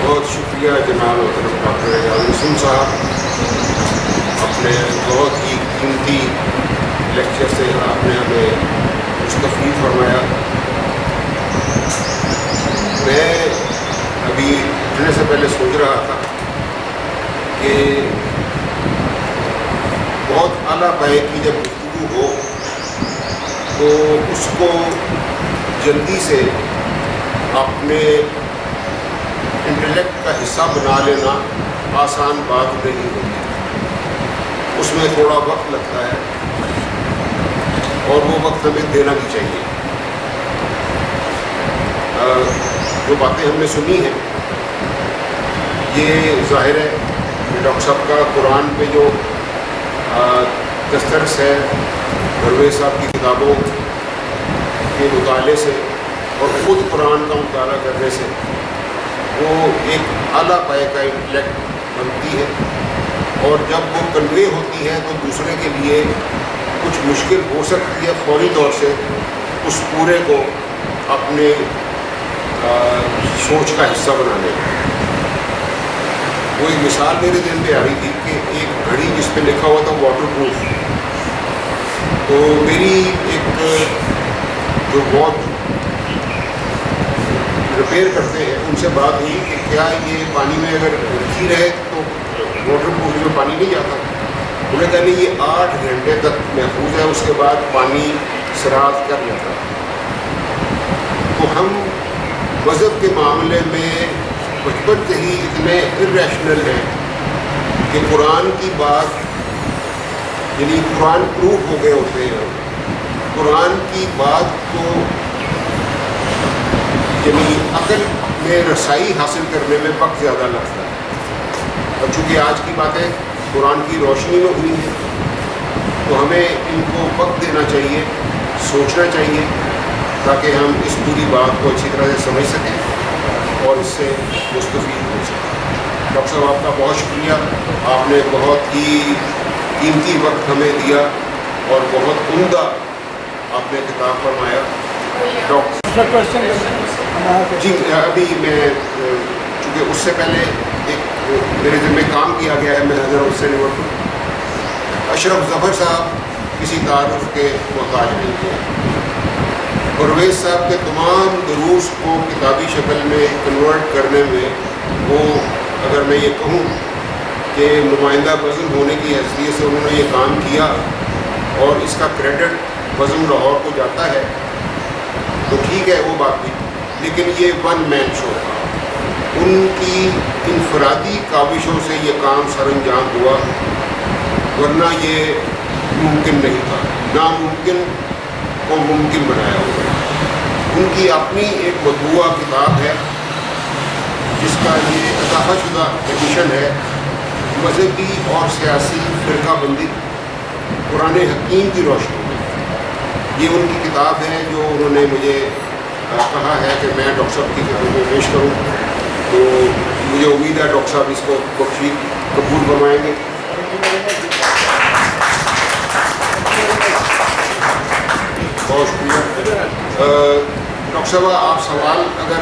بہت شکریہ جناب محترم ڈاکٹر اعجاز نسیم صاحب، اپنے بہت ہی قیمتی لیکچر سے آپ نے ہمیں مستفید فرمایا۔ میں ابھی اٹھنے سے پہلے سوچ رہا تھا کہ بہت اعلیٰ پائے کی جب گفتگو ہو تو اس کو جلدی سے اپنے انٹلیکٹ کا حصہ بنا لینا آسان بات نہیں ہوتی، اس میں تھوڑا وقت لگتا ہے اور وہ وقت ہمیں دینا بھی چاہیے۔ جو باتیں ہم نے سنی ہیں یہ ظاہر ہے کہ ڈاکٹر صاحب کا قرآن پہ جو دسترس ہے درویش صاحب کی کتابوں کے مطالعے سے اور خود قرآن کا مطالعہ کرنے سے وہ ایک اعلیٰ پائے کا انٹلیکٹ بنتی ہے، اور جب وہ کنوے ہوتی ہے تو دوسرے کے لیے کچھ مشکل ہو سکتی ہے فوری طور سے اس پورے کو اپنے سوچ کا حصہ بنانے کا۔ وہ ایک مثال میرے ذہن میں آ رہی تھی کہ ایک گھڑی جس پہ لکھا ہوا تھا واٹر پروف، تو میری ایک جو واچ ریپیئر کرتے ہیں ان سے بات ہوئی کہ کیا یہ پانی میں اگر رکھی رہے تو واٹر پروف میں پانی نہیں جاتا؟ انہوں نے کہا نہیں، یہ 8 گھنٹے تک محفوظ ہے، اس کے بعد پانی سراغ کر جاتا ہے۔ تو ہم مذہب کے معاملے میں بچپن سے ہی اتنے irrational ہیں کہ قرآن کی بات یعنی قرآن پروف ہو گئے ہوتے ہیں، قرآن کی بات کو یعنی عقل میں رسائی حاصل کرنے میں وقت زیادہ لگتا ہے، اور چونکہ آج کی باتیں قرآن کی روشنی میں ہوئی ہیں تو ہمیں ان کو وقت دینا چاہیے، سوچنا چاہیے تاکہ ہم اس پوری بات کو اچھی طرح سے سمجھ سکیں اور اس سے مستفید ہو سکیں۔ ڈاکٹر صاحب آپ کا بہت شکریہ، آپ نے بہت ہی قیمتی وقت ہمیں دیا اور بہت عمدہ آپ نے خطاب فرمایا۔ جی ابھی میں چونکہ اس سے پہلے ایک میرے ذمہ کام کیا گیا ہے، میں حضرت اس سے نمٹ ہوں۔ اشرف ظفر صاحب کسی تعارف کے محتاج نہیں تھے، پرویز صاحب کے تمام دروس کو کتابی شکل میں کنورٹ کرنے میں وہ، اگر میں یہ کہوں کہ نمائندہ بزم ہونے کی حیثیت سے انہوں نے یہ کام کیا اور اس کا کریڈٹ بزم لاہور کو جاتا ہے تو ٹھیک ہے وہ بات بھی، لیکن یہ ون مین شو تھا، ان کی انفرادی کاوشوں سے یہ کام سر انجام ہوا، ورنہ یہ ممکن نہیں تھا، ناممکن کو ممکن بنایا ہوا۔ ان کی اپنی ایک مطبوعہ کتاب ہے جس کا یہ اضافہ شدہ ایڈیشن ہے، مذہبی اور سیاسی فرقہ بندی قرآن حکیم کی روشنی میں۔ یہ ان کی کتاب ہے جو انہوں نے مجھے کہا ہے کہ میں ڈاکٹر صاحب کی خدمت میں پیش کروں، تو مجھے امید ہے ڈاکٹر صاحب اس کو بخشی قبول فرمائیں گے۔ بہت شکریہ ڈاکٹر صاحب، آپ سوال اگر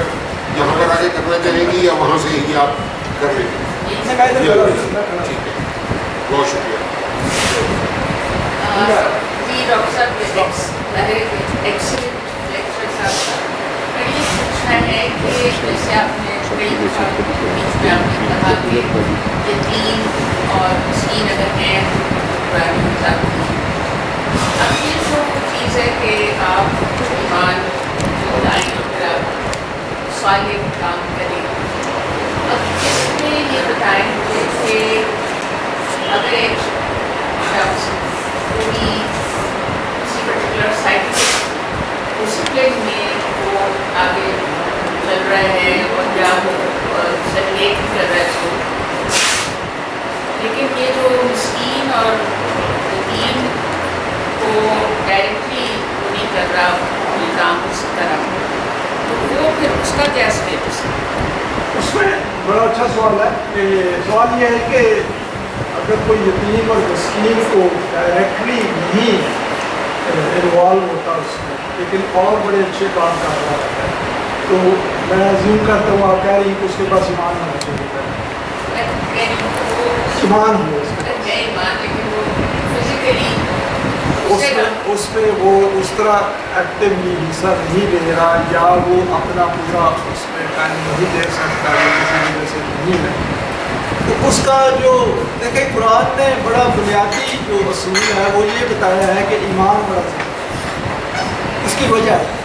یہاں پر آگے کرنا چاہیں گی یا وہاں سے ہی آپ کر لیں گے؟ ٹھیک ہے، بہت شکریہ۔ جی ڈاکٹر صاحب ایکسلنٹ لیکچر صاحب، میں یہ پوچھنا ہے کہ جیسے آپ نے کئی دفعہ بیچ میں آپ نے کہا کہ یتیم اور مسکین اگر ہیں قرآن کتاب کی، اب یہ جو چیز ہے کہ آپ ایمان لائیں پھر آپ صالح کام کریں، اب اس میں یہ بتائیں مجھے کہ اگر ایک شخص پوری کسی پرٹیکولر سائنٹیفک ڈسپلن میں وہ آگے چل رہا ہے اور یا وہ سیلیبریٹ کر رہا ہے اس کو، لیکن یہ جو مسکین اور یتیم کو ڈائریکٹلی وہ نہیں کر رہا کام اس طرح، تو وہ پھر اس کا کیا اسٹیٹس ہے؟ اس میں بڑا اچھا سوال ہے کہ سوال یہ ہے کہ اگر کوئی یتیم اور مسکین کو ڈائریکٹلی نہیں انوالو ہوتا اس میں، لیکن اور بڑے اچھے کام کر رہا ہے، تو تو میں زوم کرتا ہوں آپ کہہ رہی ہیں کہ اس کے پاس ایمان ہونا چاہیے، میں کہہ رہی ہوں کہ وہ ایمان ہو اس کے ہے ایمان، لیکن وہ فزیکلی اس میں وہ اس طرح ایکٹیولی حصہ نہیں لے رہا، یا وہ اپنا پورا اس میں ٹائم نہیں دے سکتا یا کسی وجہ سے نہیں ہے، تو اس کا جو دیکھیں قرآن نے بڑا بنیادی جو اصول ہے وہ یہ بتایا ہے کہ ایمان بڑا ضروری۔ اس کی وجہ ہے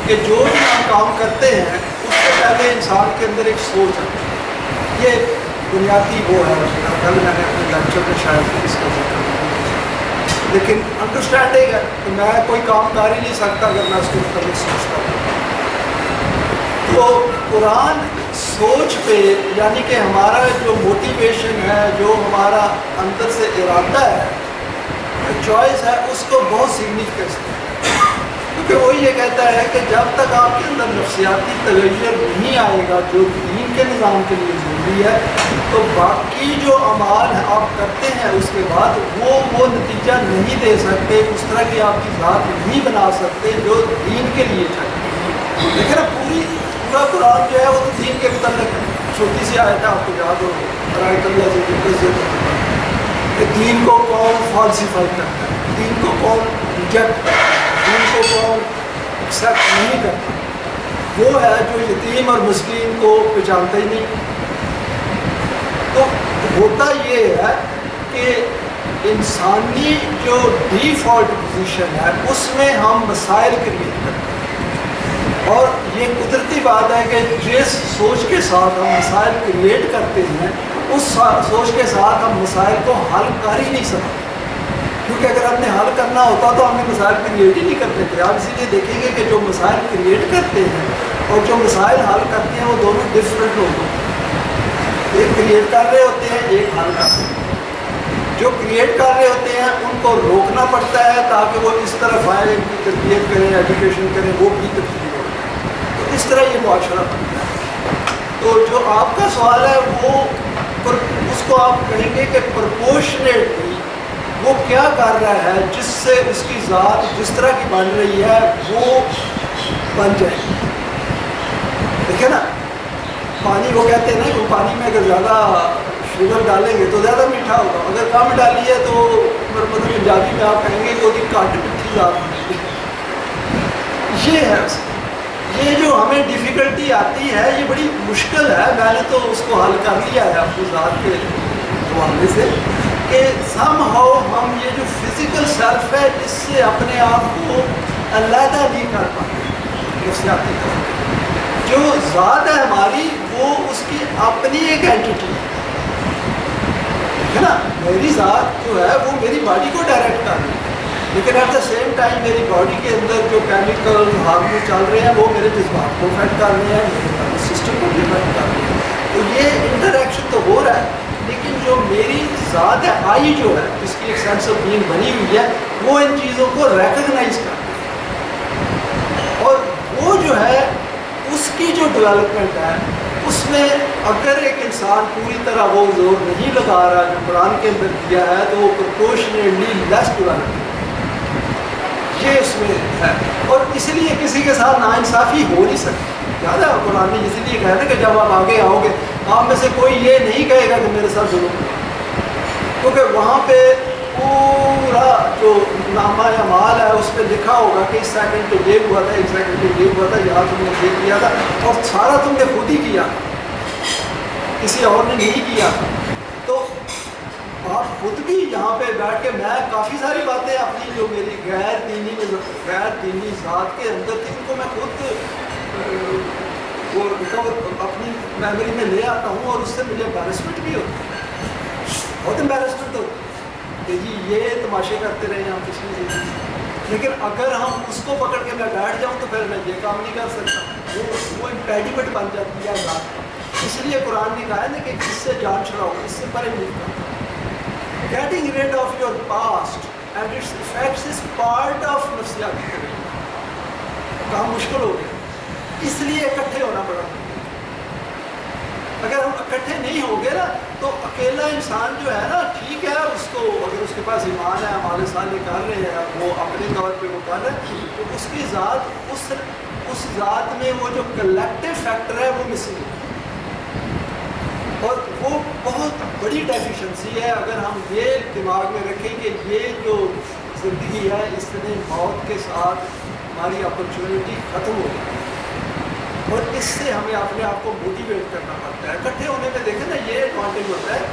کہ جو بھی ہم کام کرتے ہیں اس سے پہلے انسان کے اندر ایک سوچ ہے، یہ بنیادی وہ ہے۔ کل میں نے اپنے لیکچر میں شاید اس کا ذکر کیا، لیکن انڈرسٹینڈنگ ہے کہ میں کوئی کام کر ہی نہیں سکتا اگر میں اس کے متعلق سوچتا ہوں۔ تو قرآن سوچ پہ، یعنی کہ ہمارا جو موٹیویشن ہے، جو ہمارا اندر سے ارادہ ہے، چوائس ہے، اس کو بہت سگنیفیکنس ہے، کیونکہ وہ یہ کہتا ہے کہ جب تک آپ کے اندر نفسیاتی تغیر نہیں آئے گا جو دین کے نظام کے لیے ضروری ہے، تو باقی جو اعمال آپ کرتے ہیں اس کے بعد وہ نتیجہ نہیں دے سکتے، اس طرح کی آپ کی ذات نہیں بنا سکتے جو دین کے لیے چاہیے۔ لیکن اب پورا قرآن جو ہے وہ تو دین کے متعلق ہے۔ چھوٹی سی آیت ہے، آپ کو یاد ہو برائے اللہ سے کہ دین کو کون فالسیفائی کرتا ہے، دین کو کون ریجیکٹ کرتا ہے، دین کو کون ایکسیپٹ نہیں کرتا، وہ ہے جو یتیم اور مسکین کو پہچانتا ہی نہیں۔ تو ہوتا یہ ہے کہ انسانی جو ڈیفالٹ پوزیشن ہے اس میں ہم مسائل کریٹ کرتے ہیں، اور یہ قدرتی بات ہے کہ جس سوچ کے ساتھ ہم مسائل کریٹ کرتے ہیں اس سوچ کے ساتھ ہم مسائل کو حل کر ہی نہیں سکتے، کیونکہ اگر ہم نے حل کرنا ہوتا تو ہم نے مسائل کریٹ ہی نہیں کرتے تھے۔ آپ اسی لیے دیکھیں گے کہ جو مسائل کریٹ کرتے ہیں اور جو مسائل حل کرتے ہیں وہ دونوں ڈفرینٹ لوگ ہوتے ہیں، ایک کریٹ کر رہے ہوتے ہیں، ایک حل کر رہے ہیں۔ جو کریٹ کر رہے ہوتے ہیں ان کو روکنا پڑتا ہے تاکہ وہ اس طرف آئے، ان کی تربیت کریں، ایجوکیشن کریں، وہ بھی تبدیل ہو جائے، تو اس طرح یہ معاشرہ بنتا ہے۔ تو جو آپ کا سوال ہے وہ اس کو آپ کہیں گے کہ پرپورشنیٹلی وہ کیا کر رہا ہے جس سے اس کی ذات جس طرح کی بن رہی ہے وہ بن جائے گی۔ دیکھیں نا، پانی وہ کہتے ہیں نا کہ پانی میں اگر زیادہ شوگر ڈالیں گے تو زیادہ میٹھا ہوگا، اگر کم ڈالیے تو مطلب پنجابی میں آپ کہیں گے کہ وہ کاٹ میٹھی ذات بنے گی۔ یہ ہے یہ جو ہمیں ڈیفیکلٹی آتی ہے یہ بڑی مشکل ہے۔ میں نے تو اس کو حل کر لیا ہے اپنی ذات کے حوالے سے کہ سم ہاؤ ہم یہ جو فزیکل سیلف ہے اس سے اپنے آپ کو علیحدہ نہیں کر پاتے نفسیاتی طور پہ۔ جو ذات ہے ہماری وہ اس کی اپنی ایک اینٹیٹی ہے نا، میری ذات جو ہے وہ میری باڈی کو ڈائریکٹ کر رہی ہے، لیکن ایٹ دا سیم ٹائم میری باڈی کے اندر جو کیمیکل ہارمون چل رہے ہیں وہ میرے جذبات کو افیکٹ کر رہے ہیں، میرے سسٹم کو بھی افیکٹ کر رہے ہیں۔ تو یہ انٹریکشن تو ہو رہا ہے، لیکن جو میری ذات ہے، آئی جو ہے جس کی ایک سینس آف بینگ بنی ہوئی ہے، وہ ان چیزوں کو ریکگنائز کرتی ہے، اور وہ جو ہے اس کی جو ڈیولپمنٹ ہے اس میں اگر ایک انسان پوری طرح وہ زور نہیں لگا رہا جو قرآن کے اندر دیا ہے تو وہ پرپورشنیٹلی لیس ڈیولپمنٹ یہ اس میں ہے، اور اس لیے کسی کے ساتھ ناانصافی ہو نہیں سکتی۔ یاد ہے قرآن نے اسی لیے کہا نا کہ جب آپ آگے آؤ گے آپ میں سے کوئی یہ نہیں کہے گا کہ میرے ساتھ ظلم ہوا، کیونکہ وہاں پہ پورا جو نامہ اعمال ہے اس پہ لکھا ہوگا کہ اس سیکنڈ پہ یہ ہوا تھا، ایک سیکنڈ پہ یہ ہوا تھا، یہاں تم نے یہ کیا تھا، اور سارا تم نے خود ہی کیا، کسی اور نے نہیں کیا۔ تو آپ خود بھی یہاں پہ بیٹھ کے میں کافی ساری باتیں اپنی جو میری غیر دینی ذات کے اندر تھی ان کو میں خود وہ ریکور اپنی میموری میں لے آتا ہوں، اور اس سے مجھے امبیرسمنٹ بھی ہوتی ہے، بہت امبیرسمنٹ ہوتی ہے کہ جی یہ تماشے کرتے رہے ہم کسی چیز، لیکن اگر ہم اس کو پکڑ کے میں بیٹھ جاؤں تو پھر میں یہ کام نہیں کر سکتا، وہ امپیڈیمنٹ بن جاتی ہے ذات۔ اس لیے قرآن نے کہا ہے نا کہ اس سے جان چھڑاؤ، اس سے پرے نہیں کرو۔ Getting rid of your past and its effects is part of نفسیاتی تغیر۔ کام مشکل ہو گیا، اس لیے اکٹھے ہونا پڑا۔ اگر ہم اکٹھے نہیں ہوں گے نا تو اکیلا انسان جو ہے نا ٹھیک ہے، اس کو اگر اس کے پاس ایمان ہے، ہمارے سالے کر رہے ہیں، وہ اپنے طور پہ وہ کر رہے ہیں، تو اس کی ذات اس اس ذات میں وہ جو کلیکٹیو فیکٹر ہے وہ مسنگ ہے، اور وہ بہت بڑی ڈیفیشنسی ہے. اگر ہم یہ دماغ میں رکھیں کہ یہ جو زندگی ہے اس نے موت کے ساتھ ہماری اپرچونیٹی ختم ہو گئی، اور اس سے ہمیں اپنے آپ کو موٹیویٹ کرنا پڑتا ہے. اکٹھے ہونے میں دیکھیں نا یہ ایڈوانٹیج ہوتا ہے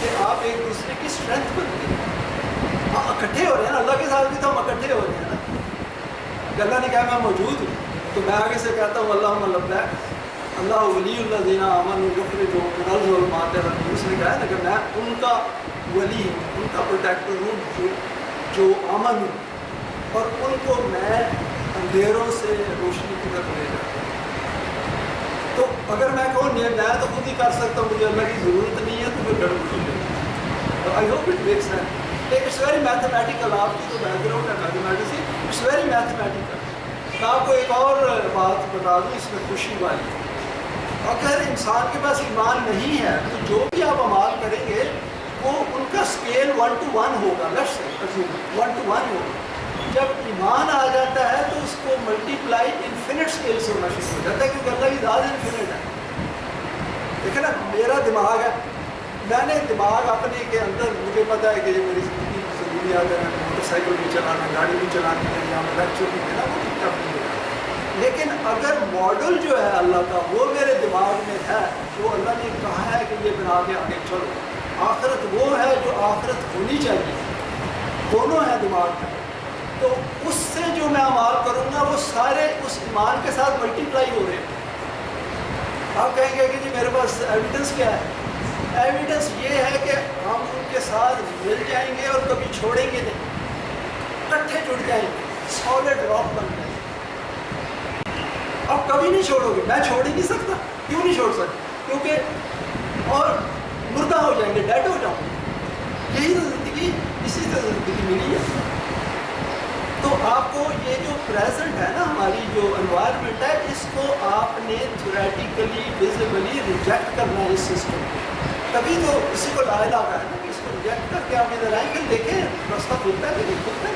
کہ آپ ایک دوسرے کی اسٹرینتھ بنتے ہیں. ہاں اکٹھے ہو رہے ہیں نا، اللہ کے ساتھ بھی تو ہم اکٹھے ہو رہے ہیں نا. اللہ نے کہا میں موجود ہوں تو میں آگے سے کہتا ہوں اللہم لبیک، اللہ ولی الذین آمنوا یخرجهم من الظلمات الی النور. اس نے کہا ہے کہ میں ان کا ولی ہوں، ان کا پروٹیکٹر ہوں جو امن ہوں، اور ان کو میں اندھیروں سے روشنی کی طرف لے جاتا ہوں. تو اگر میں کہوں نہیں میں تو خود ہی کر سکتا ہوں، مجھے اللہ کی ضرورت نہیں ہے، تو پھر گڑبڑ ہے. تو I hope it makes sense. It's very mathematical. آپ کی جو بیک گراؤنڈ ہے میتھمیٹکس، اٹس ویری میتھمیٹیکل. میں آپ کو ایک اور بات بتا دوں اس میں خوشی والی. اگر انسان کے پاس ایمان نہیں ہے تو جو بھی آپ اعمال کریں گے وہ ان کا اسکیل 1 to 1 ہوگا. لیٹس سے 1 to 1 ہوگا. جب ایمان آ جاتا ہے تو اس کو ملٹیپلائی انفینٹ اسکیل سے ہونا شروع ہو جاتا ہے، کیونکہ اللہ کی ذات انفینٹ ہے. دیکھیں نا میرا دماغ ہے، میں نے دماغ اپنے کے اندر، مجھے پتا ہے کہ یہ میری زندگی کی ضروریات ہے، میں موٹر سائیکل بھی چلانا، گاڑی بھی چلانی ہے، یا میں لیکچر بھی دینا، وہ ٹھیک اپنی جگہ. لیکن اگر ماڈل جو ہے اللہ کا وہ میرے دماغ میں ہے، جو اللہ نے کہا ہے کہ یہ بنا کے آگے چلو، آخرت وہ ہے جو آخرت ہونی چاہیے، دونوں ہیں دماغ میں، تو اس سے جو میں اعمال کروں گا وہ سارے اس ایمان کے ساتھ ملٹیپلائی ہو رہے ہیں. آپ کہیں گے کہ جی میرے پاس ایویڈنس کیا ہے؟ ایویڈنس یہ ہے کہ ہم ان کے ساتھ مل جائیں گے اور کبھی چھوڑیں گے نہیں، اکٹھے جڑ جائیں گے، سالڈ راک بن جائیں گے. آپ کبھی نہیں چھوڑو گے. میں چھوڑ ہی نہیں سکتا. کیوں نہیں چھوڑ سکتا؟ کیونکہ اور مردہ ہو جائیں گے، ڈیڈ ہو جاؤں گے. یہی تو زندگی، اسی سے زندگی ملی ہے. تو آپ کو یہ جو پریزنٹ ہے نا ہماری جو انوائرمنٹ ہے، اس کو آپ نے تھیوریٹیکلی ویزیبلی ریجیکٹ کرنا ہے اس سسٹم کو. تبھی تو اسی کو لا الہ ہے نا کہ اس کو ریجیکٹ کر کے آپ ادھر آئیں کہ دیکھیں راستہ کھلتا ہے کہ نہیں کھلتا ہے.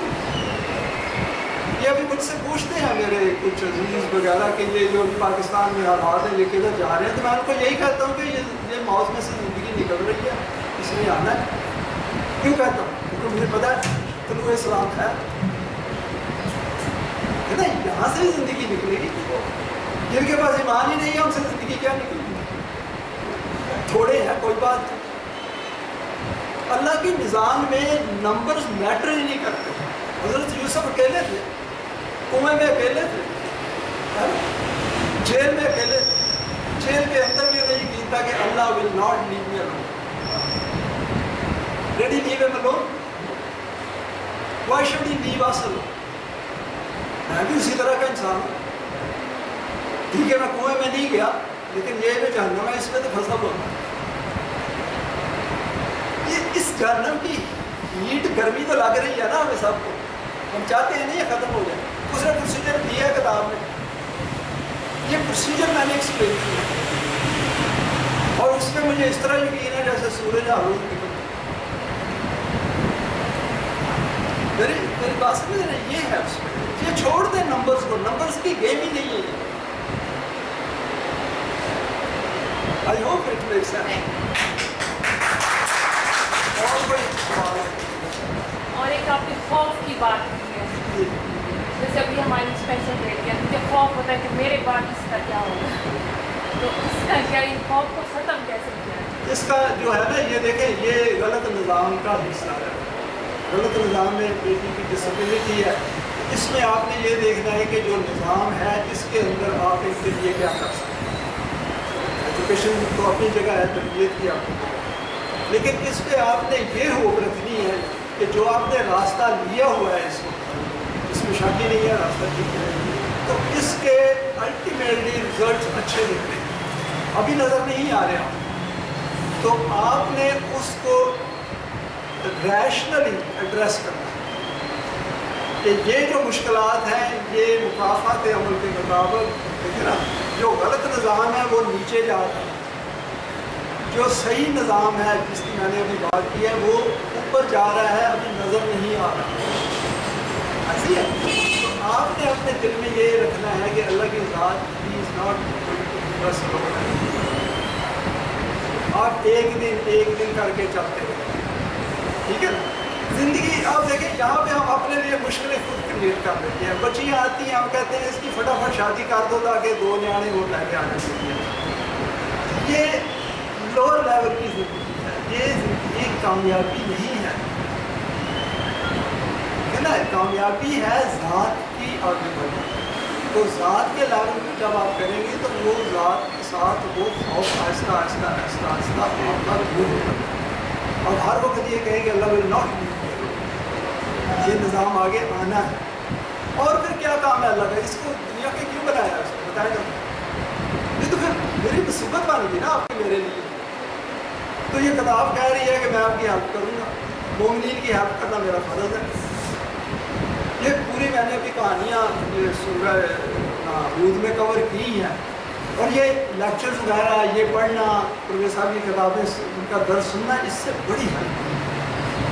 یہ ابھی مجھ سے پوچھتے ہیں میرے کچھ عزیز وغیرہ کہ یہ جو پاکستان میں حالات ہیں یہ کدھر جا رہے ہیں، تو میں ان کو یہی کہتا ہوں کہ یہ موت میں سے زندگی نکل رہی ہے، اس لیے آنا ہے. کیوں کہتا ہوں؟ کیونکہ مجھے پتا ہے طلوع اسلام ہے نا، یہاں سے زندگی نکلے گی. جن کے پاس ایمان ہی نہیں ہے ان سے زندگی کیا نکلے گی؟ تھوڑے ہیں کوئی بات نہیں. اللہ کے نظام میں نمبرز میٹر ہی نہیں کرتے. حضرت یوسف اکیلے تھے، کنویں میں اکیلے تھے، جیل میں اکیلے تھے. جیل کے اندر بھی انہیں یقین تھا کہ Allah will not leave me alone. Did he leave ہم alone? Why should he leave us alone? میں بھی اسی طرح کا انسان ہوں. ٹھیک ہے میں کنویں میں نہیں گیا، لیکن یہ جو جہنم ہے اس میں تو پھنسا ہوا. یہ اس جہنم کی ہیٹ گرمی تو لگ رہی ہے نا ہمیں سب کو. ہم چاہتے ہیں نہیں یہ ختم ہو جائے. اس نے پروسیجر دیا ہے کتاب میں، یہ پروسیجر میں نے ایکسپلین کیا، اور اس میں مجھے اس طرح یقین ہے جیسے سورج آلود نکل. میری بات سمجھ رہے یہ ہے اس میں. یہ چھوڑ دیں نمبرز کو، نمبرز کی گیم ہی نہیں ہے یہ. آئی ہوپ اٹ میکس سینس. اور ایک آپ نے خوف کی بات کی ہے، جیسے ابھی ہماری اسپیشل ڈیٹ ہے، مجھے خوف ہوتا ہے کہ میرے بعد اس کا کیا ہوگا، تو اس کا کیا ان خوف کو ختم کیسے کیا ہے؟ اس کا جو ہے نا یہ دیکھیں یہ غلط نظام کا حصہ ہے. غلط نظام میں بیٹی کی ڈسیبلٹی ہے. اس میں آپ نے یہ دیکھنا ہے کہ جو نظام ہے اس کے اندر آپ ان کے لیے کیا کر سکتے ہیں. ایجوکیشن تو اپنی جگہ ہے، تربیت کی اپنی جگہ، لیکن اس پہ آپ نے یہ ہوپ رکھنی ہے کہ جو آپ نے راستہ لیا ہوا ہے اس وقت، اس میں شک ہی نہیں ہے راستہ ٹھیک ہے، تو اس کے الٹیمیٹلی رزلٹس اچھے نکلے. ابھی نظر نہیں آ رہے آپ، تو آپ نے اس کو ریشنلی ایڈریس کرنا ہے کہ یہ جو مشکلات ہیں یہ مکافات عمل کے مطابق. دیکھیں نا جو غلط نظام ہے وہ نیچے جا رہا ہے، جو صحیح نظام ہے جس کی میں نے ابھی بات کی ہے وہ اوپر جا رہا ہے، ابھی نظر نہیں آ رہا. ایسی ہے تو آپ نے اپنے دل میں یہ رکھنا ہے کہ اللہ کی ذات از ناٹ بس آپ ایک دن کر کے چلتے ہو. ٹھیک ہے زندگی آپ دیکھیں یہاں پہ ہم اپنے لیے مشکلیں خود کریٹ کر لیتے ہیں. بچیاں آتی ہیں ہم کہتے ہیں اس کی فٹافٹ شادی کر دو تاکہ 2 نیانے وہ لے کے آنے سکتے ہیں. یہ لوور لیول کی زندگی ہے, یہ زندگی کامیابی نہیں ہے نا. کامیابی ہے ذات کی آگے بڑھنا. تو ذات کے لیول پہ جب آپ کریں گے تو وہ ذات کے ساتھ وہ خوف آہستہ آہستہ آہستہ آہستہ آپ کا دور ہوگا. اور ہر وقت یہ کہیں کہ اللہ ول ناٹ یہ نظام آگے آنا ہے. اور پھر کیا کام ہے اللہ کا, اس کو دنیا کے کیوں بنایا ہے اس کو بتائیں گا. یہ تو پھر میری مصیبت بن گئی نا آپ کی میرے لیے. تو یہ کتاب کہہ رہی ہے کہ میں آپ کی ہیلپ کروں گا, مومنین کی ہیلپ کرنا میرا فرض ہے. یہ پوری میں نے ابھی کہانیاں یہ سورہ ہود میں کور کی ہیں, اور یہ لیکچرز وغیرہ یہ پڑھنا پروفیسر صاحب کی کتابیں ان کا درس سننا اس سے بڑی ہے.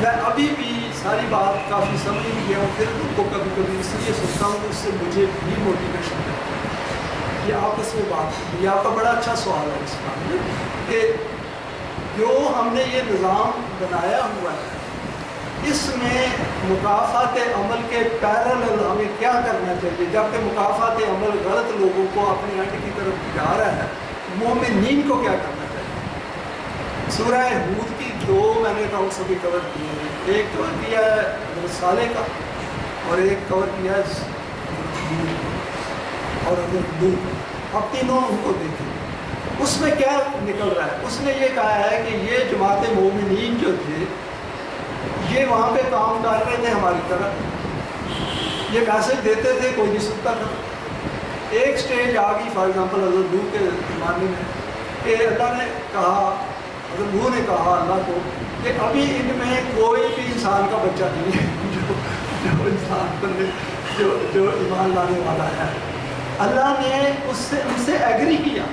میں ابھی بھی ساری بات کافی سمجھ بھی گیا ہوں, پھر ان کو کبھی کبھی اس لیے سنتا ہوں کہ اس سے مجھے بھی موٹیویشن ملتی ہے. یہ آپس میں بات یہ آپ کا بڑا اچھا سوال ہے اس کا کہ جو ہم نے یہ نظام بنایا ہوا ہے اس میں مکافات عمل کے پیرالل ہمیں کیا کرنا چاہیے, جبکہ مکافات عمل غلط لوگوں کو اپنے اینڈ کی طرف جا رہا ہے. مومنین کو کیا کرنا چاہیے. سورہ ہود کی 2 میں نے اکاؤنٹس ابھی کور کیے ہیں. ایک کور کیا ہے حضرت صالح کا اور ایک کور کیا ہے اور حضرت نوح. اب تینوں ان کو دیکھیں اس میں کیا نکل رہا ہے. اس نے یہ کہا ہے کہ یہ جماعت مومنین جو تھے یہ وہاں پہ کام کر رہے تھے ہماری طرح, یہ میسج دیتے تھے کوئی نہیں سنتا تھا. ایک سٹیج آ گئی فار ایگزامپل حضرت نوح کے زمانے میں کہ اللہ نے کہا, حضرت نوح نے کہا اللہ کو کہ ابھی ان میں کوئی بھی انسان کا بچہ نہیں ہے جو انسان بننے جو ایمان لانے والا ہے. اللہ نے ان سے ایگری کیا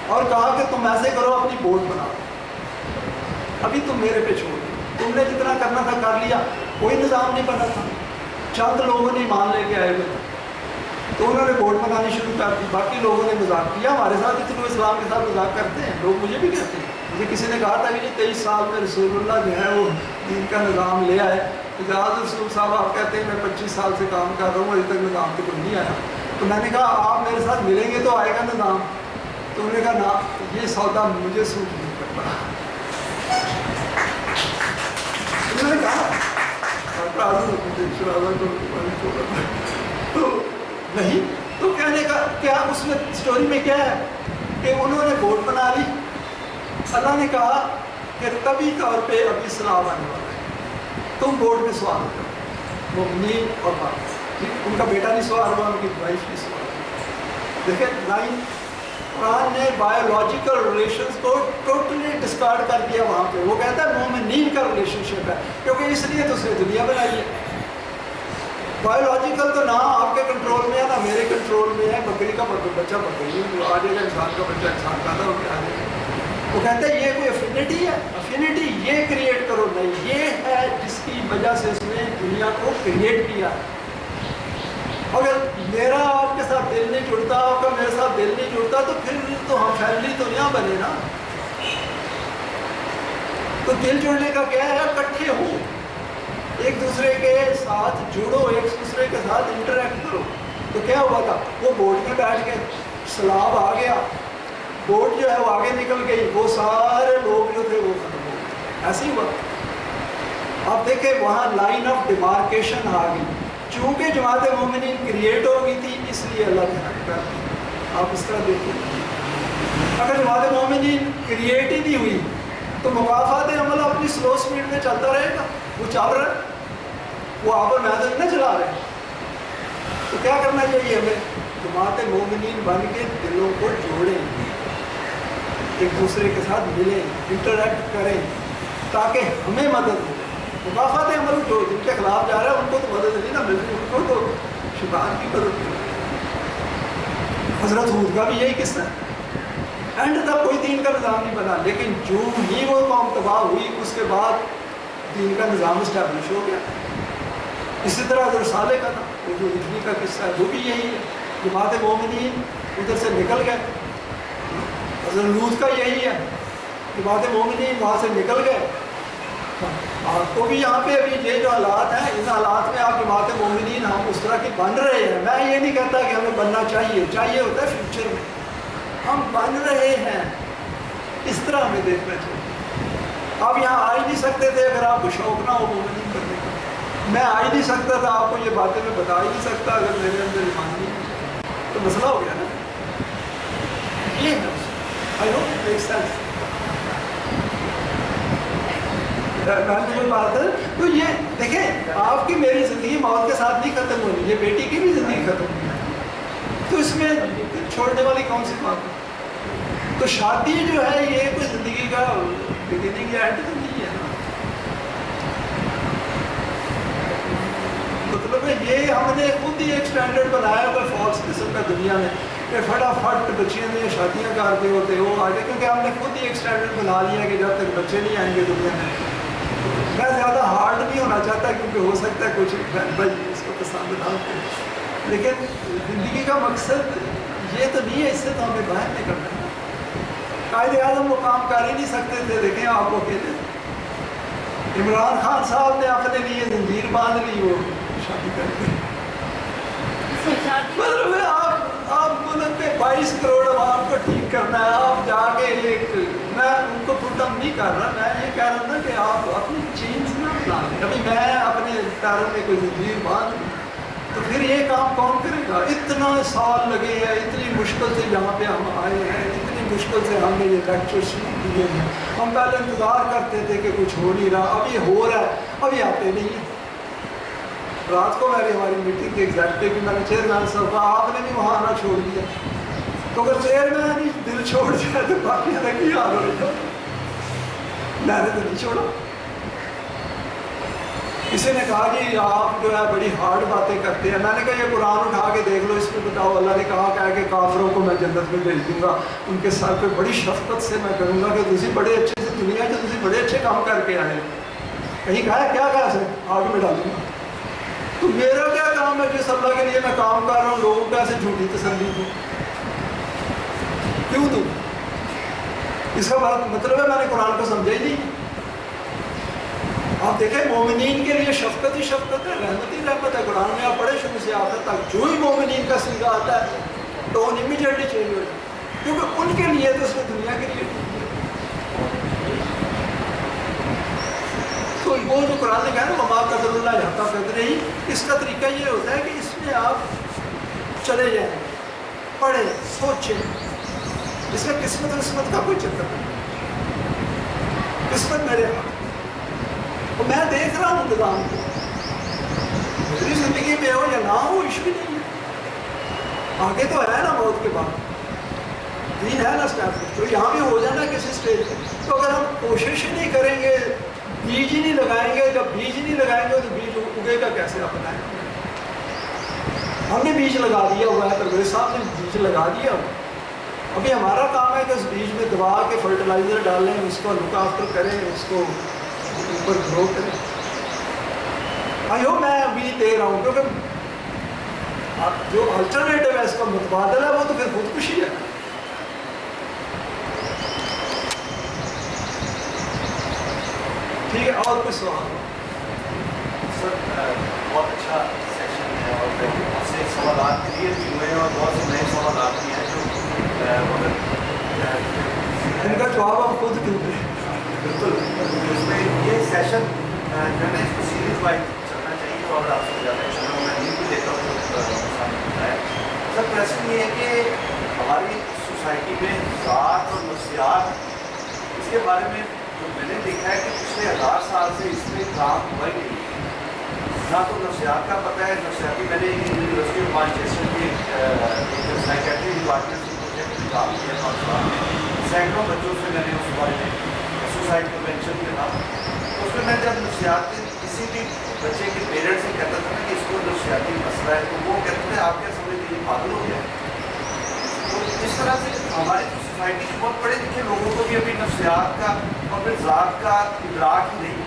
اور کہا کہ تم ایسے کرو اپنی بوٹ بناؤ, ابھی تم میرے پہ چھوڑ دو, تم نے جتنا کرنا تھا کر لیا. کوئی نظام نہیں بنا تھا, چند لوگوں نے ایمان لے کے آئے ہوئے تھے تو انہوں نے بوٹ بنانی شروع کر دی. باقی لوگوں نے مذاق کیا ہمارے ساتھ, اتنے اسلام کے ساتھ مذاق کرتے ہیں لوگ, مجھے بھی کہتے ہیں. مجھے کسی نے کہا تھا کہ 23 سال میں رسول اللہ جو ہے وہ دین کا نظام لے آئے. اجازت رسول صاحب آپ کہتے ہیں میں 25 سال سے کام کر رہا ہوں ابھی تک نظام تو کوئی نہیں آیا. تو میں نے کہا آپ میرے ساتھ ملیں گے تو آئے گا نظام. تو انہوں نے کہا نا یہ سودا مجھے سوٹ نہیں کرتا. انہوں نے کہا تو نہیں, تو کہنے کا کیا اس میں اسٹوری میں کیا ہے کہ انہوں نے بوٹ بنا لی. اللہ نے کہا کہ طبی طور پہ ابھی سلام آنے والا ہے, تم بوٹ میں سوار ہو جاؤ. مومنین اور باپ, ان کا بیٹا نہیں سوار ہوا, ان کی وائف نہیں سوار ہوا. دیکھیں لائن قرآن نے بایولوجیکل ریلیشنز کو ٹوٹلی ڈسکارڈ کر دیا وہاں پہ. وہ کہتا ہے مومنین کا ریلیشن شپ ہے کیونکہ اس لیے تو اس نے دنیا بنائی ہے. بایولوجیکل تو نہ آپ کے کنٹرول میں ہے نہ میرے کنٹرول میں ہے. بکری کا بچہ بکری آ جائے گا, انسان کا بچہ انسان کا تھا آ جائے گا. وہ کہتے ہیں یہ کوئی افینٹی ہے, افینٹی یہ کریٹ کرو نہیں, یہ ہے جس کی وجہ سے اس نے دنیا کو کریٹ کیا. اگر میرا آپ کے ساتھ دل نہیں جڑتا, آپ کا میرے ساتھ دل نہیں جڑتا تو پھر تو ہم فیملی تو نہیں بنے نا. تو دل جوڑنے کا کیا ہے, اکٹھے ہو, ایک دوسرے کے ساتھ جڑو, ایک دوسرے کے ساتھ انٹریکٹ کرو. تو کیا ہوا تھا, وہ بوٹ میں بیٹھ کے سیلاب آ گیا, بوٹ جو ہے وہ آگے نکل گئی, وہ سارے لوگ جو تھے وہ ختم ہو گئے. ایسے ہی ہوا. آپ دیکھیں وہاں لائن آف ڈیمارکیشن آ گئی. چونکہ جماعت مومنین کریٹ ہو گئی تھی اس لیے اللہ نے حق کر دی. آپ اس طرح دیکھیں اگر جماعت مومنین کریٹ ہی نہیں ہوئی تو مکافات عمل اپنی سلو سپیڈ میں چلتا رہے گا. وہ چل رہا ہے, وہ آپ اور محض نہ چلا رہے ہیں. تو کیا کرنا چاہیے ہمیں, جماعت مومنین بن کے دلوں کو جوڑیں, ایک دوسرے کے ساتھ ملیں, انٹریکٹ کریں تاکہ ہمیں مدد ملے. مکافات عمل جو جن کے خلاف جا رہا ہے ان کو تو مدد نہیں نہ مل رہی, ان کو تو شیطان کی مدد مل رہی. حضرت ہود کا بھی یہی قصہ ہے. اینڈ تک کوئی دین کا نظام نہیں بنا, لیکن جو ہی وہ قوم تباہ ہوئی اس کے بعد دین کا نظام اسٹیبلش ہو گیا. اسی طرح جو رسالے کا تھا وہ جو اٹلی کا قصہ ہے وہ بھی یہی ہے. جماعت مومنین ادھر سے نکل گئے. حضرت لوط کا یہی ہے, جماعت مومنین وہاں سے نکل گئے. آپ کو بھی یہاں پہ ابھی یہ جو حالات ہیں ان حالات میں آپ جماعت مومنین ہم اس طرح کی بن رہے ہیں. میں یہ نہیں کہتا کہ ہمیں بننا چاہیے ہوتا ہے فیوچر میں. ہم بن رہے ہیں, اس طرح ہمیں دیکھنا چاہیے. آپ یہاں آ ہی نہیں سکتے تھے اگر آپ کو شوق نہ ہو مومنین کرنے کا. میں آ ہی نہیں سکتا تھا, آپ کو یہ باتیں میں بتا ہی نہیں سکتا اگر میرے اندر ایمان نہیں. تو مسئلہ ہو گیا نا. یہ ہے آئی نو میک سینس. بات ہے تو یہ دیکھیں آپ کی میری زندگی موت کے ساتھ نہیں ختم ہونی, یہ بیٹی کی بھی زندگی ختم ہونی ہے. تو اس میں چھوڑنے والی کون سی بات ہے. تو شادی جو ہے یہ کوئی زندگی کا بگننگ یا اینڈ تو نہیں ہے نا. مطلب ہے یہ ہم نے خود ہی ایک اسٹینڈرڈ بنایا ہوا فالس قسم کا دنیا میں کہ فٹافٹ بچیاں نے شادیاں کرتے ہوتے ہو آگے, کیونکہ ہم نے خود ہی ایک اسٹینڈرڈ بنا لیا کہ جب تک بچے نہیں آئیں گے دنیا میں. میں زیادہ ہارڈ نہیں ہونا چاہتا کیونکہ ہو سکتا ہے کچھ بھائی اس کو پسند نہ ہو, لیکن زندگی کا مقصد یہ تو نہیں ہے, اس سے تو ہمیں باہر نکلنا ہے. قائد اعظم وہ کام کر ہی نہیں سکتے تھے. دیکھیں آپ کو کہتے عمران خان صاحب نے اپنے لیے زنجیر باندھ لی, وہ شادی کر کے. مطلب ہے آپ ملک میں 22 کروڑ عوام کو ٹھیک کرنا ہے. آپ جا کے ایک, میں ان کو پٹ اپ نہیں کر رہا, میں یہ کہہ رہا ہوں نا کہ آپ اپنی چینز نہ بنا لیں. ابھی میں اپنے پیروں میں کوئی زنجیر باندھ لوں تو پھر یہ کام کون کرے گا. اتنا سال لگے ہیں, اتنی مشکل سے یہاں پہ ہم آئے ہیں, اتنی مشکل سے ہم نے یہ لیکچر شروع کیے ہیں. ہم پہلے انتظار کرتے تھے کہ کچھ ہو نہیں رہا, اب یہ ہو رہا ہے, اب یہ آتے نہیں ہیں. رات کو میں بھی ہماری میٹنگ کی ایگزیکٹو کی میں نے چیئرمین صاحب کہا آپ نے بھی وہاں آنا چھوڑ دیا. تو اگر چیئرمین ہی دل چھوڑ جائے تو باقی الگ ہی حال ہو جائے. میں نے تو نہیں چھوڑا. کسی نے کہا کہ آپ جو ہے بڑی ہارڈ باتیں کرتے ہیں. میں نے کہا یہ قرآن اٹھا کے دیکھ لو, اس میں بتاؤ اللہ نے کہا کہ کافروں کو میں جنت میں بھیج دوں گا, ان کے سر پہ بڑی شفقت سے میں کروں گا کہ تسی بڑے اچھے سے دنیا کے تسی بڑے اچھے کام کر کے آئے. کہیں کہا ہے کیا کہا سر آگ میں ڈالوں گا. تو میرا کیا کام ہے جس اللہ کے لیے میں کام کر رہا ہوں لوگوں کو ایسے جھوٹی تسلی دوں, کیوں دوں؟ اس کا مطلب ہے میں نے قرآن کو سمجھا ہی نہیں. آپ دیکھیں مومنین کے لیے شفقت ہی شفقت ہے, رحمت ہی رحمت ہے. قرآن میں آپ پڑھے شروع سے آخر تک جو ہی مومنین کا سیدھا آتا ہے ٹون امیڈیٹلی چینج ہو جائے, کیونکہ ان کے لیے تو اس میں دنیا کے لیے. تو وہ جو قرآن نے کہا نا وما قدر اللہ حق قدرہ, اس کا طریقہ یہ ہوتا ہے کہ اس میں آپ چلے جائیں, پڑھیں, سوچیں. اس میں قسمت کا کوئی چکر نہیں. قسمت میرے ہاتھ, میں دیکھ رہا ہوں نظام کو. میری زندگی میں ہو یا نہ ہو ایشو نہیں ہے. آگے تو ہے نا موت کے بعد, دین ہے نا اسٹیبلش, تو یہاں بھی ہو جانا کسی اسٹیج پہ. تو اگر ہم کوشش ہی نہیں کریں گے, بیج ہی نہیں لگائیں گے, جب بیج ہی نہیں لگائیں گے تو بیج اگے گا کیسے اپنائیں گے. ہم نے بیج لگا دیا ہوا ہے, پرویز صاحب نے بیج لگا دیا ہوا. ابھی ہمارا کام ہے کہ اس بیج میں دبا کے فرٹیلائزر ڈالیں, اس کو لک آفٹر کریں, اس کو اوپر گرو کریں. آئی ہوپ میں امید دے رہا ہوں, کیونکہ جو الٹرنیٹو ہے اس کا متبادل ہے وہ تو پھر خودکشی ہے. ٹھیک ہے, اور کوئی سوال؟ سر بہت اچھا سیشن ہے اور بہت سے سوالات کلیئر بھی ہوئے ہیں اور بہت سے نئے سوالات بھی ہیں جو ان کا جواب آپ خود دیں گے. بالکل اس میں یہ سیشن جو ہے اس کو سیریز وائز چلنا چاہیے اور آپ سے زیادہ چلنا میں نیو بھی دیتا ہوں جو ہے. سر کوشچن یہ ہے کہ ہماری سوسائٹی میں ذات اور نفسیات اس کے بارے میں جو میں نے دیکھا ہے کہ پچھلے 1000 سال سے اس میں کام ہوا ہی نہیں. نہ تو نفسیات کا پتہ ہے, نفسیاتی میں نے یونیورسٹی آف مانچسٹر کے ایک سائیکیٹری ڈپارٹمنٹ سے پروجیکٹ میں کام کیا پاکستان میں. سینکڑوں بچوں سے میں نے اس بارے میں سوسائڈ پریونشن کے تھا. اس میں جب نفسیات کے کسی بھی بچے کے پیرنٹس سے کہتا تھا نا کہ اس کو نفسیاتی مسئلہ ہے تو وہ کہتے تھے آپ کیا سمجھتے ہیں پاگل ہو گیا. تو اس طرح سے ہماری جو سوسائٹی کے بہت پڑھے لکھے لوگوں کو بھی ابھی نفسیات کا اور پھر ذات کا ادراک ہی نہیں,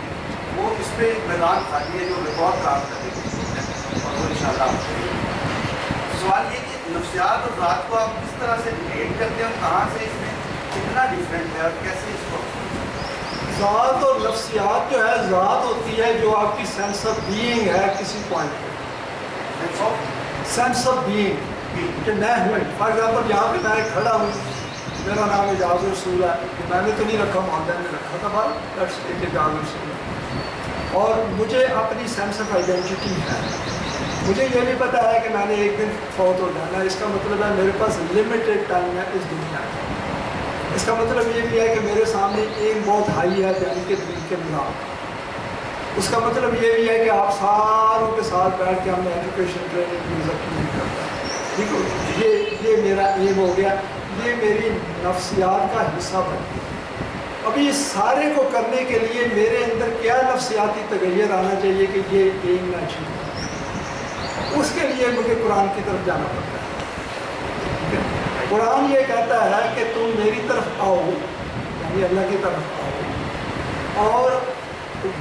وہ اس پہ ایک میدان خالی ہے جو ریکارڈ کام کرے گی. اور وہ انشاءاللہ آپ کو سوال یہ کہ نفسیات اور ذات کو آپ کس طرح سے ریلیٹ کرتے ہیں اور کہاں سے اس میں کتنا ڈفرینٹ ہے اور کیسے اس کو ذات اور نفسیات جو ہے، ذات ہوتی ہے جو آپ کی سینس آف بینگ ہے کسی پوائنٹ پہ، سینس آف بینگ کہ میں ہوں. فار ایگزامپل یہاں پہ میں کھڑا ہوں، میرا نام اعجاز رسول ہے، کہ میں نے تو نہیں رکھا، محمد نے رکھا تھا بار اعجاز رسول ہے، اور مجھے اپنی سینس آف آئیڈینٹی ہے. مجھے یہ بھی پتا ہے کہ میں نے ایک دن فوت ہو جانا ہے. اس کا مطلب ہے میرے پاس لمیٹیڈ ٹائم ہے اس دنیا میں. اس کا مطلب یہ بھی ہے کہ میرے سامنے ایک بہت ہائی ہے یعنی کہ دین کے ملاق. اس کا مطلب یہ بھی ہے کہ آپ ساروں کے ساتھ بیٹھ کے ہم نے ایجوکیشن ٹریننگ یوزر کی نہیں کرتا. ٹھیک ہے، یہ میرا ایم ہو گیا، یہ میری نفسیات کا حصہ بن گیا. ابھی اس سارے کو کرنے کے لیے میرے اندر کیا نفسیاتی تغیر آنا چاہیے کہ یہ ایم میں اچیو کروں. اس کے لیے مجھے قرآن کی طرف جانا پڑتا ہے. قرآن یہ کہتا ہے کہ تم میری طرف آؤ، یعنی اللہ کی طرف آؤ، اور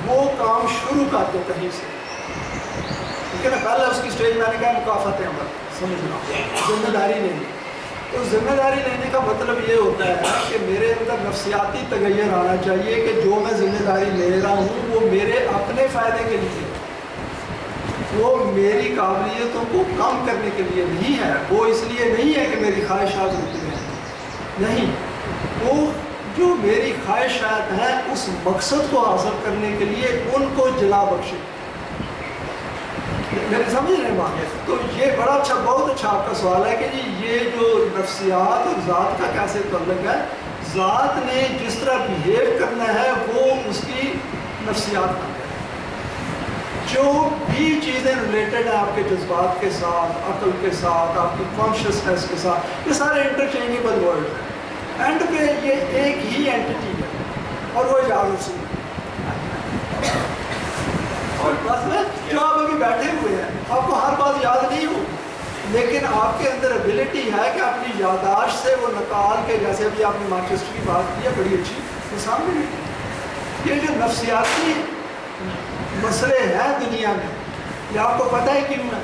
وہ کام شروع کر دو کہیں سے. ٹھیک ہے نا، پہلے اس کی سٹیج میں نے کہا مکافات عمل، سمجھنا، ذمہ داری لینی. تو ذمہ داری لینے کا مطلب یہ ہوتا ہے کہ میرے اندر نفسیاتی تغیر آنا چاہیے کہ جو میں ذمہ داری لے رہا ہوں وہ میرے اپنے فائدے کے لیے، وہ میری قابلیتوں کو کم کرنے کے لیے نہیں ہے. وہ اس لیے نہیں ہے کہ میری خواہشات رکی ہیں، نہیں، وہ جو میری خواہشات ہیں اس مقصد کو حاصل کرنے کے لیے ان کو جلا بخشے. میرے سمجھ رہے ہیں بات؟ تو یہ بڑا اچھا، بہت اچھا آپ کا سوال ہے کہ جی یہ جو نفسیات اور ذات کا کیسے تعلق ہے. ذات نے جس طرح بیہیو کرنا ہے وہ اس کی نفسیات بن جائے. جو بھی چیزیں ریلیٹڈ ہیں آپ کے جذبات کے ساتھ، عقل کے ساتھ، آپ کی کانشیسنیس کے ساتھ، یہ سارے انٹرچینجیبل ورڈ ہیں. اینڈ پہ یہ ایک ہی اینٹی ہے اور وہ اعجاز رسول ہے. اور بس میں جو آپ ابھی بیٹھے ہوئے ہیں، آپ کو ہر بات یاد نہیں ہو، لیکن آپ کے اندر ایبلٹی ہے کہ اپنی یادداشت سے وہ نکال کے، جیسے ابھی آپ نے مانچسٹر کی بات کی ہے بڑی اچھی، وہ سامنے یہ جو نفسیاتی مسئلے ہیں دنیا میں، یہ آپ کو پتہ ہے کیوں ہے؟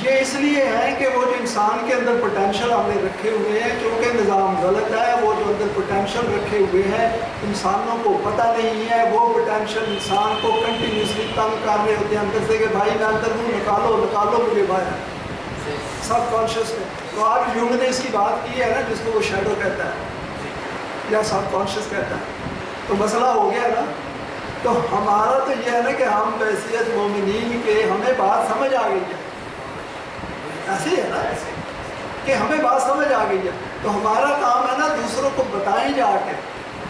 یہ اس لیے ہے کہ وہ جو انسان کے اندر پوٹینشیل ہم نے رکھے ہوئے ہیں، کیونکہ نظام غلط ہے، وہ جو اندر پوٹینشیل رکھے ہوئے ہیں انسانوں کو پتہ نہیں ہے. وہ پوٹینشیل انسان کو کنٹینیوسلی تنگ کر رہے ہوتے ہیں اندر سے کہ بھائی میں اندر ہوں، نکالو مجھے باہر، سب کانشیس میں. تو آج یونگ نے اس کی بات کی ہے نا، جس کو وہ شیڈو کہتا ہے یا سب کانشیس کہتا ہے. تو مسئلہ ہو گیا نا. تو ہمارا تو یہ ہے نا کہ ہم بحیثیت مومنین کے ہمیں بات سمجھ آ گئی ہے، ایسے ہے نا، کہ ہمیں بات سمجھ آ گئی ہے. تو ہمارا کام ہے نا دوسروں کو بتائیں جا کے.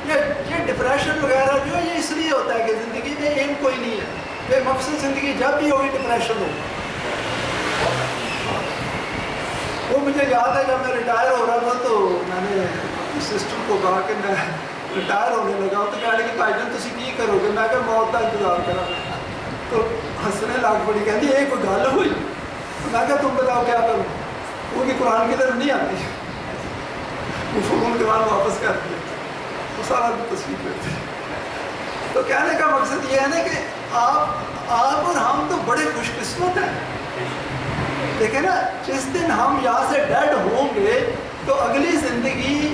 یہ ڈپریشن وغیرہ جو ہے یہ اس لیے ہوتا ہے کہ زندگی میں ایم کوئی نہیں ہے. بے مقصد زندگی جب بھی ہوگی ڈپریشن ہوگا. وہ مجھے یاد ہے جب میں ریٹائر ہو رہا تھا تو میں نے اپنی سسٹر کو کہا کہ میں ریٹائر ہونے لگا تو کہنے لگی بھائی جان تسی کی کرو گے؟ میں کہ موت کا انتظار کرا. تو ہنسنے لگ پڑی، کہتی یہ کوئی گل ہوئی؟ میں کہا تم بتاؤ کیا کروں؟ وہ بھی قرآن کی طرف نہیں آتی، وہ فنون قرآن واپس کر دیا، وہ سارا تصویر کرتی. تو کہنے کا مقصد یہ ہے نا کہ آپ اور ہم تو بڑے خوش قسمت ہیں. دیکھیں نا، جس دن ہم یہاں سے ڈیڈ ہوں گے تو اگلی زندگی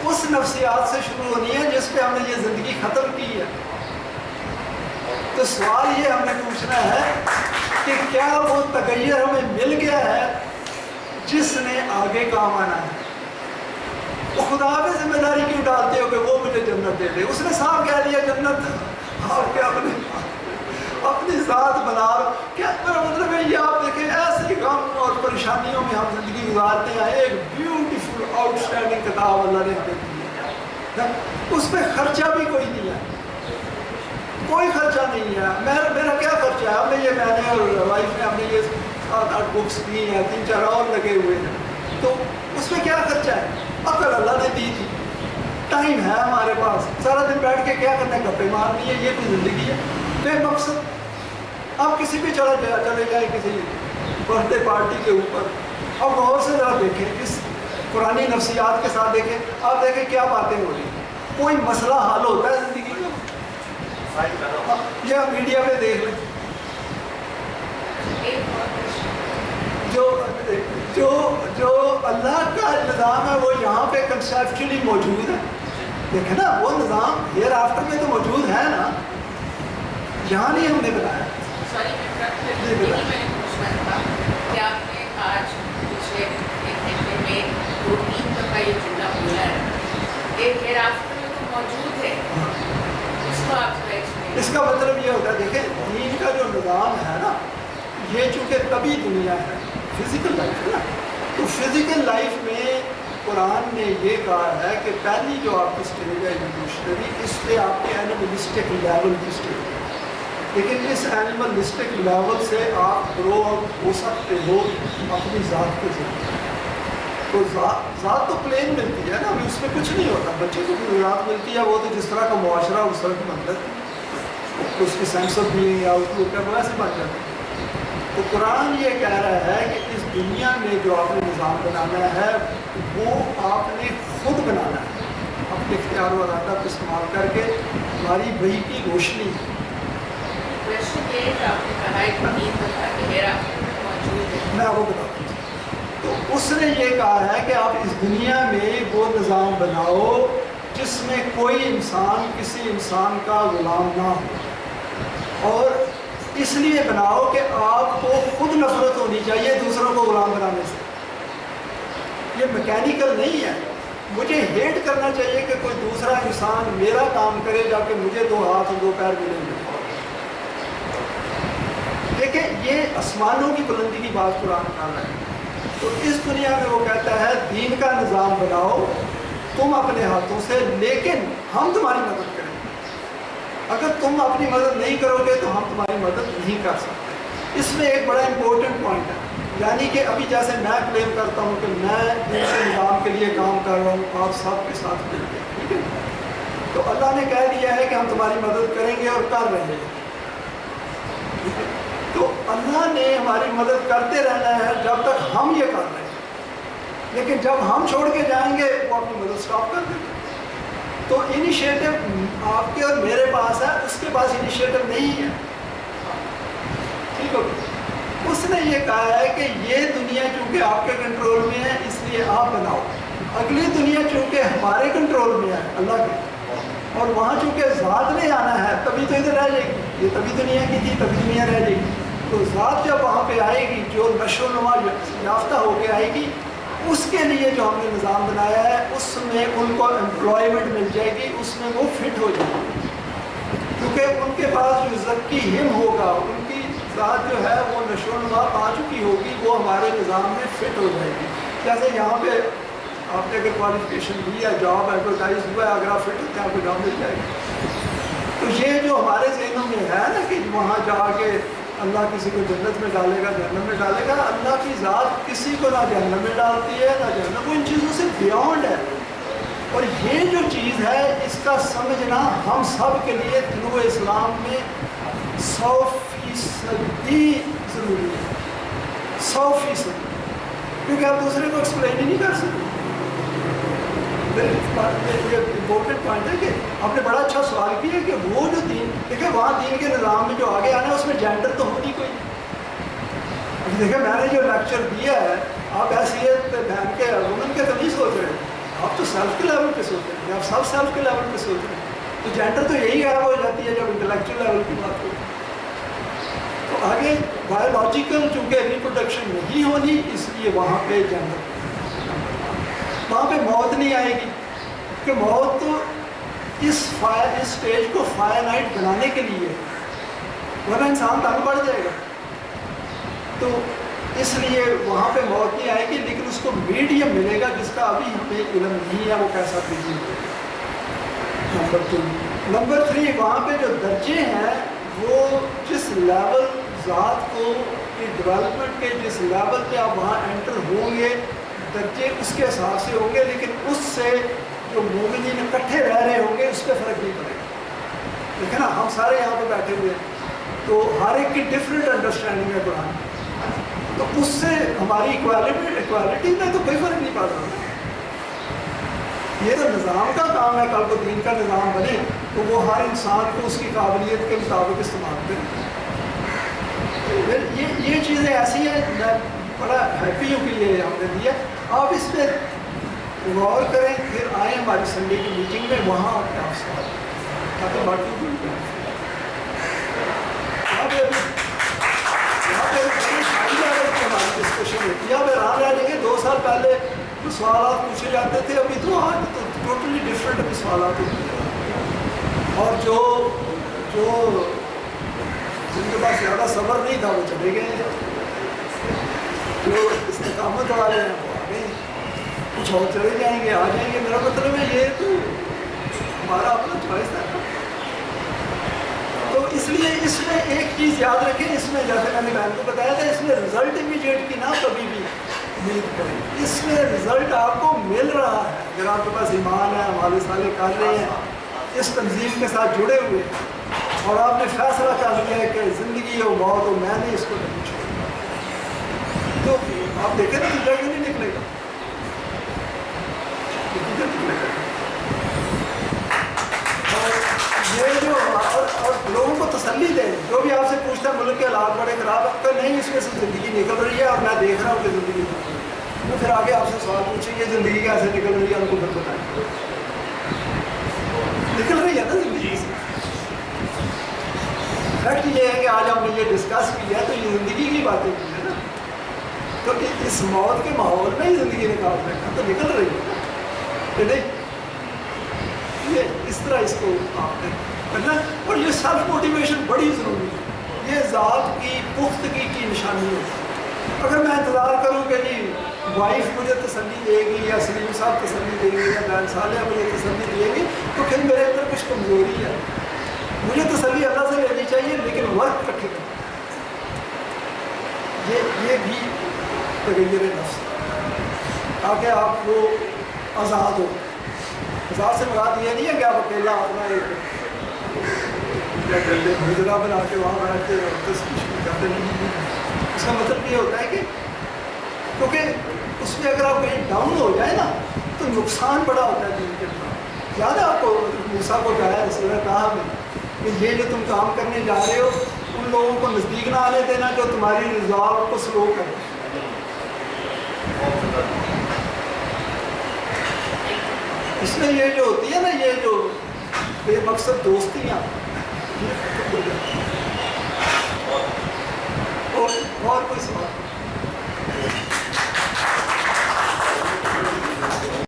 اس نفسیات سے شروع ہونی ہے جس پہ ہم نے یہ زندگی ختم کی ہے. تو سوال یہ ہم نے پوچھنا ہے کہ کیا وہ تغیر ہمیں مل گیا ہے جس نے آگے کام آنا ہے؟ وہ خدا پہ ذمہ داری کیوں ڈالتے ہو کہ وہ مجھے جنت دے دے؟ اس نے صاف کہہ دیا جنت آپ کیا اپنی ذات بنا لو. کیا میرا مطلب ہے یہ آپ دیکھیں ایسے غم اور پریشانیوں میں ہم زندگی گزارتے ہیں. ایک بیوٹیفل آؤٹ اسٹینڈنگ کتاب اللہ نے ہمیں دی ہے، اس پہ خرچہ بھی کوئی نہیں ہے، کوئی خرچہ نہیں ہے. میرا کیا خرچہ ہے؟ ہم نے یہ، میں نے اور وائف نے ہم نے یہ 7-8 بکس دی ہیں، 3-4 اور لگے ہوئے ہیں. تو اس میں کیا خرچہ ہے؟ عقل اللہ نے دی تھی، ٹائم ہے ہمارے پاس، سارا دن بیٹھ کے کیا کرنا ہے؟ گپے مارنی ہے. یہ کوئی زندگی ہے بے مقصد؟ آپ کسی بھی چلے جائیں کسی برتھ ڈے پارٹی کے اوپر، اب غور سے ذرا دیکھیں، اس قرآنی نفسیات کے ساتھ دیکھیں، آپ دیکھیں کیا باتیں ہو رہی ہیں. کوئی مسئلہ حل ہوتا ہے زندگی میں؟ یا میڈیا پہ دیکھ لیں. ایک جو اللہ کا نظام ہے وہ یہاں پہ کنسیپچولی موجود ہے. دیکھیں نا وہ نظام ہیئر آفٹر میں تو موجود ہے نا, یہاں نہیں ہم نے بنایا. سوری میں نے پوچھنا تھا کہ آپ نے آج پچھلے ایک گھنٹے میں 2-3 دفعہ یہ جملہ بولا ہے کہ ہیئر آفٹر میں تو موجود ہے, اس کو آپ کو ایکسپلین. اس کا مطلب یہ ہوتا ہے دیکھیں دین کا جو نظام ہے نا یہ چونکہ طبی دنیا ہے, فزیکل لائف ہے نا, تو فزیکل لائف میں قرآن نے یہ کہا ہے کہ پہلی جو آپ کی اسٹیج ہے ایوولوشنری, اس پہ آپ کے اینیملسٹک لیول کی اسٹیج ہے, لیکن اس اینیملسٹک لیول سے آپ گرو ہو سکتے ہو اپنی ذات کے ذریعے. تو ذات تو پلین ملتی ہے نا, ابھی اس میں کچھ نہیں ہوتا. بچے کو بھی ذات ملتی ہے, وہ تو جس طرح کا معاشرہ اس طرح کی بن جاتی ہے, اس کی سینس آف بینگ یا اس کو ویسے بن جاتی ہے. تو قرآن یہ کہہ رہا ہے کہ اس دنیا میں جو آپ نے نظام بنانا ہے وہ آپ نے خود بنانا ہے, اپنے اختیار و ارادہ کو استعمال کر کے ہماری وحی کی روشنی. کوشچن یہ ہے کہ آپ نے کہا ہے کہ 3 دفعہ کہ ہیئر آفٹر میں موجود ہے. میں آپ کو بتاتا ہوں. تو اس نے یہ کہا ہے کہ آپ اس دنیا میں وہ نظام بناؤ جس میں کوئی انسان کسی انسان کا غلام نہ ہو, اور اس لیے بناؤ کہ آپ کو خود نفرت ہونی چاہیے دوسروں کو غلام بنانے سے. یہ میکینیکل نہیں ہے. مجھے ہیٹ کرنا چاہیے کہ کوئی دوسرا انسان میرا کام کرے جا کے مجھے 2 ہاتھ اور 2 پیر ملیں گے. دیکھیں یہ آسمانوں کی بلندی کی بات قرآن کر رہا ہے. تو اس دنیا میں وہ کہتا ہے دین کا نظام بناؤ تم اپنے ہاتھوں سے, لیکن ہم تمہاری مدد کریں گے. اگر تم اپنی مدد نہیں کرو گے تو ہم تمہاری مدد نہیں کر سکتے. اس میں ایک بڑا امپورٹنٹ پوائنٹ ہے, یعنی کہ ابھی جیسے میں کلیم کرتا ہوں کہ میں دین کے نظام کے لیے کام کر رہا ہوں آپ سب کے ساتھ مل کے, ٹھیک ہے, تو اللہ نے کہہ دیا ہے کہ ہم تمہاری مدد کریں گے اور کر رہے ہیں. تو اللہ نے ہماری مدد کرتے رہنا ہے جب تک ہم یہ کر رہے ہیں, لیکن جب ہم چھوڑ کے جائیں گے وہ اپنی مدد سٹاپ کر دیں گے. تو انیشیٹو آپ کے اور میرے پاس ہے, اس کے پاس انیشیٹو نہیں ہے. ٹھیک ہو, اس نے یہ کہا ہے کہ یہ دنیا چونکہ آپ کے کنٹرول میں ہے اس لیے آپ بناؤ. اگلی دنیا چونکہ ہمارے کنٹرول میں ہے اللہ کے, اور وہاں چونکہ ذات نے آنا ہے تبھی تو ادھر رہ جائے گی. یہ تبھی دنیا کی تھی تبھی دنیا رہ جائے گی. تو ذات جب وہاں پہ آئے گی جو نشو و نما یافتہ ہو کے آئے گی, اس کے لیے جو ہم نے نظام بنایا ہے اس میں ان کو امپلائمنٹ مل جائے گی, اس میں وہ فٹ ہو جائے گی, کیونکہ ان کے پاس جو ذکی ہم ہوگا, ان کی ذات جو ہے وہ نشو و نما پا چکی ہوگی, وہ ہمارے نظام میں فٹ ہو جائے گی. جیسے یہاں پہ آپ نے اگر کوالیفکیشن دی ہے, جاب ایڈورٹائز ہوا ہے, اگر آپ فٹ ہوتے ہیں آپ کو جاب مل جائے گی. تو یہ جو ہمارے ذہنوں میں ہے نا کہ وہاں جا کے اللہ کسی کو جنت میں ڈالے گا جہنم میں ڈالے گا, اللہ کی ذات کسی کو نہ جہنم میں ڈالتی ہے نہ جہنم, وہ ان چیزوں سے بیونڈ ہے. اور یہ جو چیز ہے اس کا سمجھنا ہم سب کے لیے طلوع اسلام میں 100% ضروری ہے, 100%, کیونکہ آپ دوسرے کو ایکسپلین ہی نہیں کر سکتے. یہ امپورٹنٹ پوائنٹ ہے کہ آپ نے بڑا اچھا سوال کیا کہ وہ جو دین, دیکھیں وہاں دین کے نظام میں جو آگے آنا ہے اس میں جینڈر تو ہوتی کوئی. دیکھیں میں نے جو لیکچر دیا ہے آپ حیثیت بہن کے وومن کے تو نہیں سوچ رہے, آپ تو سیلف کے لیول پہ سوچ رہے ہیں, آپ سب سیلف کے لیول پہ سوچ رہے ہیں. تو جینڈر تو یہی غائب ہو جاتی ہے جب انٹلیکچوئل لیول کی بات ہوتی ہے. تو آگے بایولوجیکل چونکہ ریپروڈکشن نہیں ہونی اس لیے وہاں پہ جینڈر, وہاں پہ موت نہیں آئے گی, کہ موت تو اس اسٹیج کو فائنائٹ بنانے کے لیے, ورنہ انسان تنگ بڑھ جائے گا. تو اس لیے وہاں پہ موت نہیں آئے گی, لیکن اس کو میڈیم ملے گا جس کا ابھی ہمیں علم نہیں ہے وہ کیسا میڈیم ہوگا. نمبر 2. نمبر 3, وہاں پہ جو درجے ہیں وہ جس لیول ذات کو کی ڈیولپمنٹ کے جس لیول پہ آپ وہاں انٹر ہوں گے درجے اس کے حساب سے ہوں گے, لیکن اس سے جو مومنین اکٹھے رہ رہے ہوں گے اس پہ فرق نہیں پڑے گا. دیکھیں نا ہم سارے یہاں پہ بیٹھے ہوئے ہیں تو ہر ایک کی ڈفرینٹ انڈرسٹینڈنگ ہے قرآن, تو اس سے ہماری ایکوالٹی میں تو کوئی فرق نہیں پڑ رہا. یہ تو نظام کا کام ہے, کل کو دین کا نظام بنے تو وہ ہر انسان کو اس کی قابلیت کے مطابق استعمال کرے. یہ چیزیں ایسی ہیں, بڑا ہیپی ہوں کہ یہ ہم نے دیا. آپ اس پہ غور کریں, پھر آئیں ہماری سنڈے کی میٹنگ میں, وہاں اپنے آپ سوال تاکہ باقی بھی ہماری ڈسکشن ہوتی ہے. اب حیران رہ جائیں گے 2 سال پہلے جو سوالات پوچھے جاتے تھے, ابھی تو آج تو ٹوٹلی ڈفرینٹ ابھی سوالات ہوتے ہیں. اور جو جن کے پاس زیادہ صبر نہیں تھا وہ چلے گئے ہیں, جو استقامت والے ہیں وہ آ گئے ہیں, کچھ اور چلے جائیں گے, آ جائیں گے. میرا مطلب ہے یہ تو ہمارا اپنا چوائس ہے. تو اس لیے اس میں ایک چیز یاد رکھیں, اس میں جیسے میں نے بہن کو بتایا تھا, اس میں رزلٹ امیڈیٹ کی نہ کبھی بھی امید کریں. اس میں رزلٹ آپ کو مل رہا ہے اگر آپ کے پاس ایمان ہے, حوالے سالے کر رہے ہیں, اس تنظیم کے ساتھ جڑے ہوئے ہیں, اور آپ نے فیصلہ کر لیا ہے کہ زندگی ہو موت ہو میں نے اس کو نہیں چھوڑنا, تو آپ دیکھیں نا نتیجہ کیوں نہیں نکلے گا, نتیجہ نکلے گا. یہ جو اور لوگوں کو تسلی دیں, جو بھی آپ سے پوچھتا ہے ملک کے حالات بڑے خراب ہیں, کہ نہیں اس میں سے زندگی نکل رہی ہے اور میں دیکھ رہا ہوں کہ زندگی نکل رہی ہے. تو پھر آگے آپ سے سوال پوچھیں گے زندگی کیسے نکل رہی ہے, ان کو پھر بتائیں. نکل رہی ہے نا زندگی سے. فیکٹ یہ ہے کہ آج ہم نے یہ ڈسکس کیا تو یہ زندگی کی باتیں کی ہے نا, تو اس موت کے ماحول میں ہی زندگی نکال رہے ہیں, تو نکل رہی ہے کہ نہیں. یہ اس طرح اس کو آپ نے کرنا, اور یہ سیلف موٹیویشن بڑی ضروری ہے. یہ ذات کی پختگی کی نشانی ہے. اگر میں انتظار کروں کہ جی وائف مجھے تسلی دے گی, یا سلیم صاحب تسلی دے گی, یا بہن صالحہ مجھے تسلی دے گی, تو پھر میرے اندر کچھ کمزوری ہے. مجھے تسلی اللہ سے لینی چاہیے, لیکن ورک کٹھے کرنا, یہ بھی تغیر نفس تاکہ آپ وہ آزاد ہو. آزاد سے مراد یہ نہیں ہے کہ آپ اکیلا اپنا ایک گزرا بنا کے وہاں بیٹھتے کرتے نہیں. اس کا مطلب یہ ہوتا ہے کہ کیونکہ اس میں اگر آپ کہیں ڈاؤن ہو جائے نا تو نقصان بڑا ہوتا ہے دین کے بعد. یاد ہے آپ کو موسیٰ کو کہا ہے سورہ طٰہٰ میں کہ یہ جو تم کام کرنے جا رہے ہو ان لوگوں کو نزدیک نہ آنے دینا جو تمہاری رضا کو سلو کرے. اس میں یہ جو ہوتی ہے نا, یہ جو بے مقصد دوستیاں, اور کوئی سوال